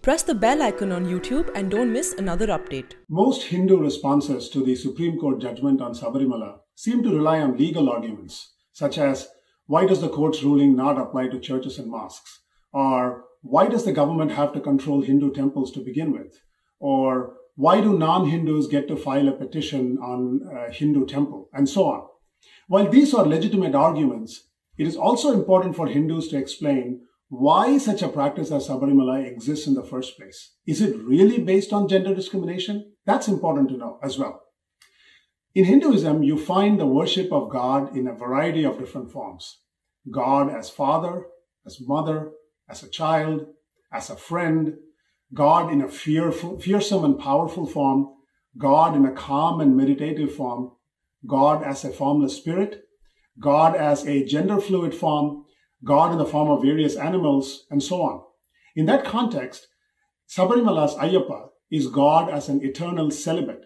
Press the bell icon on YouTube and don't miss another update. Most Hindu responses to the Supreme Court judgment on Sabarimala seem to rely on legal arguments, such as, why does the court's ruling not apply to churches and mosques? Or, why does the government have to control Hindu temples to begin with? Or, why do non-Hindus get to file a petition on a Hindu temple? And so on. While these are legitimate arguments, it is also important for Hindus to explain why such a practice as Sabarimala exists in the first place. Is it really based on gender discrimination? That's important to know as well. In Hinduism, you find the worship of God in a variety of different forms. God as father, as mother, as a child, as a friend, God in a fearsome and powerful form, God in a calm and meditative form, God as a formless spirit, God as a gender fluid form, God in the form of various animals, and so on. In that context, Sabarimala's Ayyappa is God as an eternal celibate.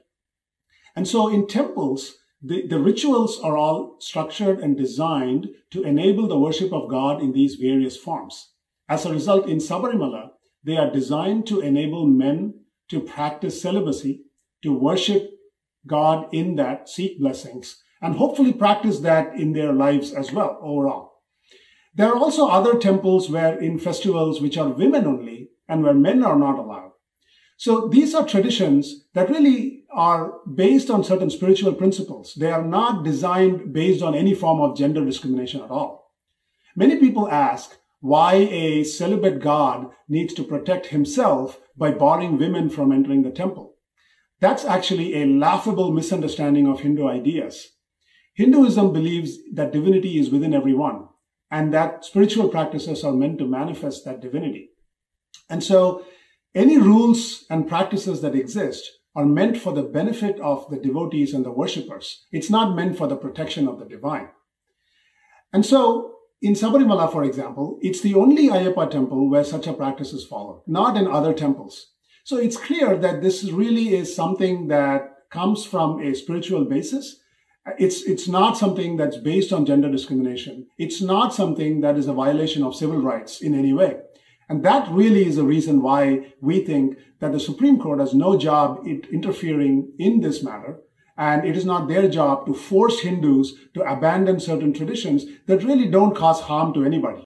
And so in temples, the rituals are all structured and designed to enable the worship of God in these various forms. As a result, in Sabarimala, they are designed to enable men to practice celibacy, to worship God in that, seek blessings, and hopefully practice that in their lives as well overall. There are also other temples where in festivals which are women only and where men are not allowed. So these are traditions that really are based on certain spiritual principles. They are not designed based on any form of gender discrimination at all. Many people ask why a celibate God needs to protect himself by barring women from entering the temple. That's actually a laughable misunderstanding of Hindu ideas. Hinduism believes that divinity is within everyone, and that spiritual practices are meant to manifest that divinity. And so any rules and practices that exist are meant for the benefit of the devotees and the worshippers. It's not meant for the protection of the divine. And so in Sabarimala, for example, it's the only Ayyappa temple where such a practice is followed, not in other temples. So it's clear that this really is something that comes from a spiritual basis. It's not something that's based on gender discrimination. It's not something that is a violation of civil rights in any way. And that really is the reason why we think that the Supreme Court has no job in interfering in this matter. And it is not their job to force Hindus to abandon certain traditions that really don't cause harm to anybody.